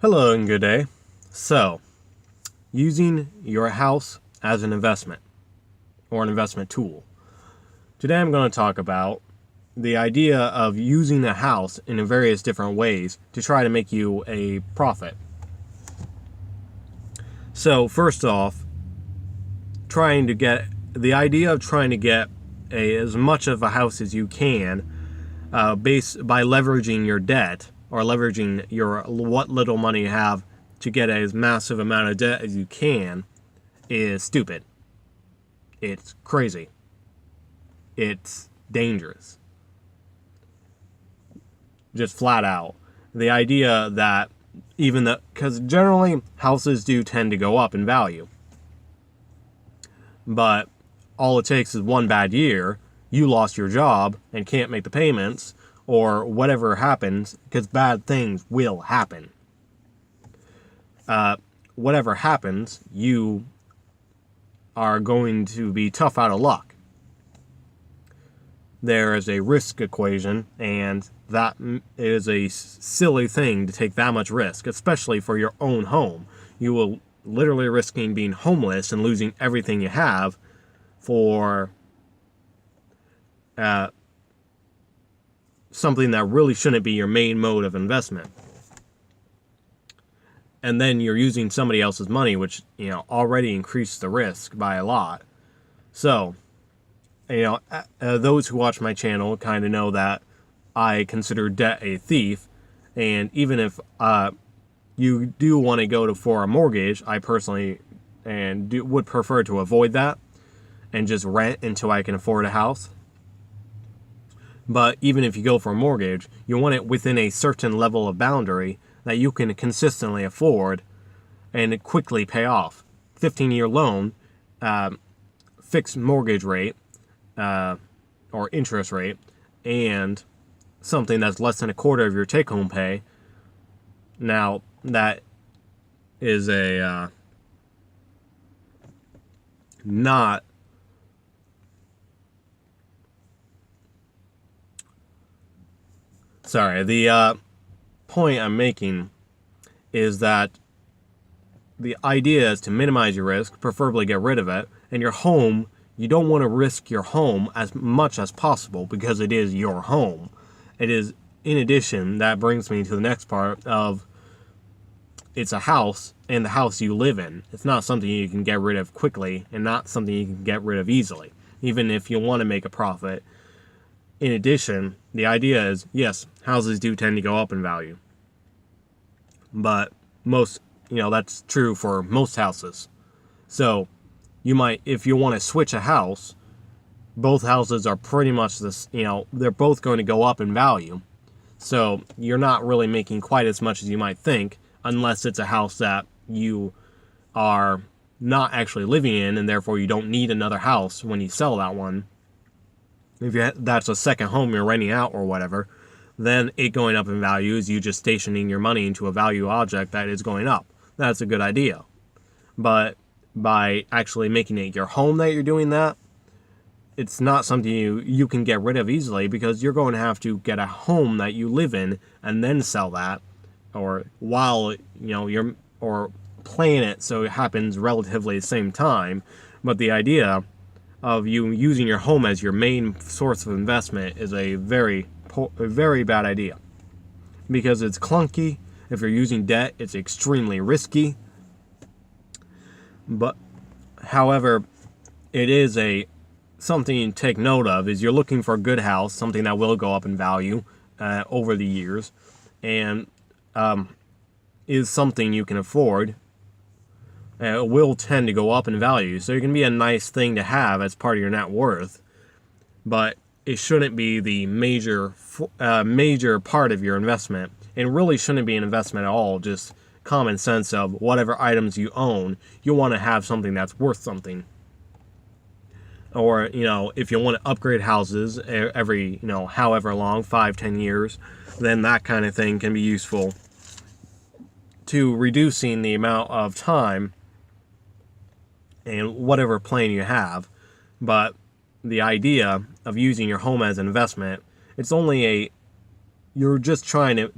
Hello and good day. So, using your house as an investment or an investment tool. Today I'm going to talk about the idea of using a house in various different ways to try to make you a profit. So, first off, trying to get as much of a house as you can by leveraging your debt or leveraging your what little money you have to get as massive amount of debt as you can is stupid. It's crazy. It's dangerous. Just flat out. The idea that because generally houses do tend to go up in value. But all it takes is one bad year, you lost your job and can't make the payments, or whatever happens, because bad things will happen. Whatever happens, you are going to be tough out of luck. There is a risk equation, and that is a silly thing to take that much risk, especially for your own home. You will literally risking being homeless and losing everything you have for something that really shouldn't be your main mode of investment. And then you're using somebody else's money, which, already increased the risk by a lot. So, those who watch my channel kind of know that I consider debt a thief. And even if you do want to go for a mortgage, I personally would prefer to avoid that and just rent until I can afford a house. But even if you go for a mortgage, you want it within a certain level of boundary that you can consistently afford and quickly pay off. 15-year loan, fixed mortgage rate, or interest rate, and something that's less than a quarter of your take-home pay. Now, that is a not sorry, the point I'm making is that the idea is to minimize your risk, preferably get rid of it, and your home, you don't want to risk your home as much as possible because it is your home. It is, in addition, that brings me to the next part of it's a house and the house you live in. It's not something you can get rid of quickly and not something you can get rid of easily, even if you want to make a profit. In addition, the idea is, yes, houses do tend to go up in value. But that's true for most houses. So, if you want to switch a house, both houses are pretty much this, they're both going to go up in value. So, you're not really making quite as much as you might think, unless it's a house that you are not actually living in, and therefore you don't need another house when you sell that one. If that's a second home you're renting out or whatever, then it going up in value is you just stationing your money into a value object that is going up. That's a good idea. But by actually making it your home that you're doing that, it's not something you can get rid of easily, because you're going to have to get a home that you live in and then sell that, or or plan it so it happens relatively the same time. But the idea of you using your home as your main source of investment is a very bad idea, because it's clunky. If you're using debt, it's extremely risky. But however, it is something you take note of, is you're looking for a good house, something that will go up in value over the years, and is something you can afford. It will tend to go up in value, so it can be a nice thing to have as part of your net worth, but it shouldn't be the major part of your investment. It really shouldn't be an investment at all, just common sense of whatever items you own, you want to have something that's worth something. Or, if you want to upgrade houses every, however long, 5-10 years, then that kind of thing can be useful to reducing the amount of time and whatever plan you have. But the idea of using your home as an investment, it's only you're just trying to,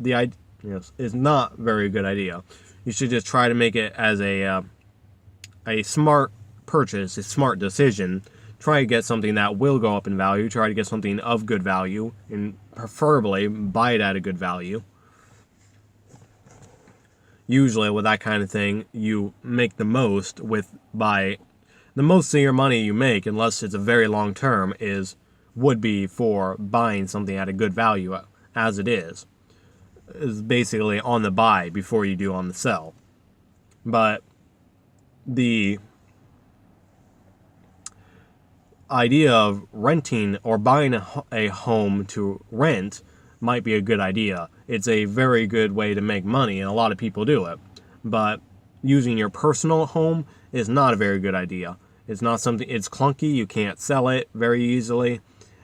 is not a very good idea. You should just try to make it as a smart purchase, a smart decision. Try to get something that will go up in value. Try to get something of good value, and preferably buy it at a good value. Usually with that kind of thing, you make the most by the most of your money you make, unless it's a very long term, would be for buying something at a good value as it is basically on the buy before you do on the sell. But the idea of renting or buying a home to rent might be a good idea. It's a very good way to make money, and a lot of people do it. But using your personal home is not a very good idea. It's not something, it's clunky, you can't sell it very easily.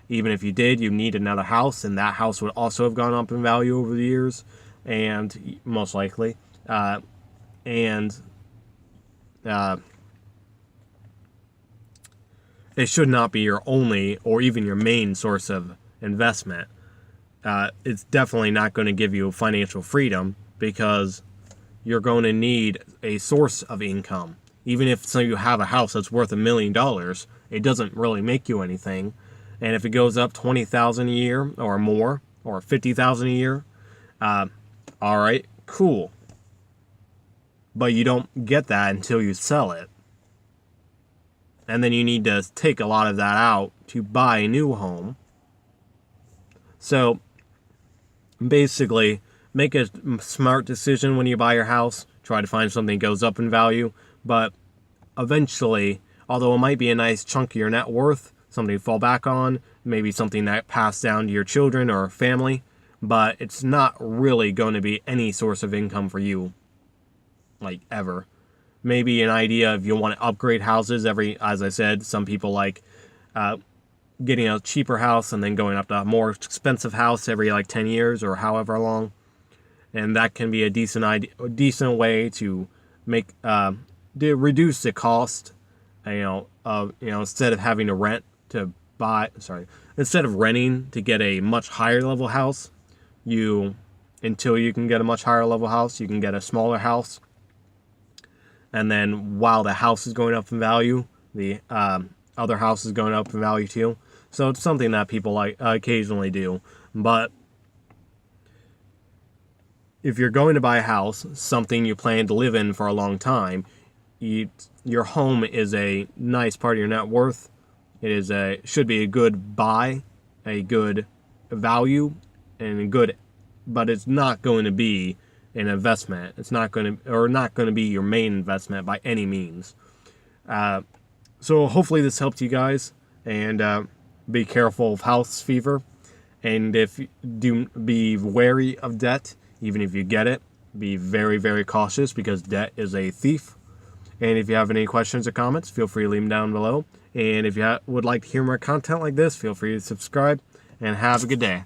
Even if you did, you need another house, and that house would also have gone up in value over the years, and most likely. It should not be your only or even your main source of investment. It's definitely not going to give you financial freedom, because you're going to need a source of income. Even if you have a house that's worth $1 million, it doesn't really make you anything. And if it goes up $20,000 a year or more, or $50,000 a year, all right, cool. But you don't get that until you sell it. And then you need to take a lot of that out to buy a new home. So basically, make a smart decision when you buy your house. Try to find something that goes up in value. But eventually, although it might be a nice chunk of your net worth, something to fall back on, maybe something that passed down to your children or family, but it's not really going to be any source of income for you, like, ever. Maybe an idea if you want to upgrade houses as I said, some people like getting a cheaper house and then going up to a more expensive house every 10 years or however long. And that can be a decent way to make to reduce the cost, instead of having to rent to buy, instead of renting to get a much higher level house, until you can get a much higher level house, you can get a smaller house. And then while the house is going up in value, the other house is going up in value too. So it's something that people occasionally do. But if you're going to buy a house, something you plan to live in for a long time, your home is a nice part of your net worth. It should be a good buy, a good value, and but it's not going to be an investment. It's not going to be your main investment by any means. So hopefully this helped you guys, and be careful of house fever, and be wary of debt. Even if you get it, be very, very cautious, because debt is a thief. And if you have any questions or comments, feel free to leave them down below. And if you would like to hear more content like this, feel free to subscribe, and have a good day.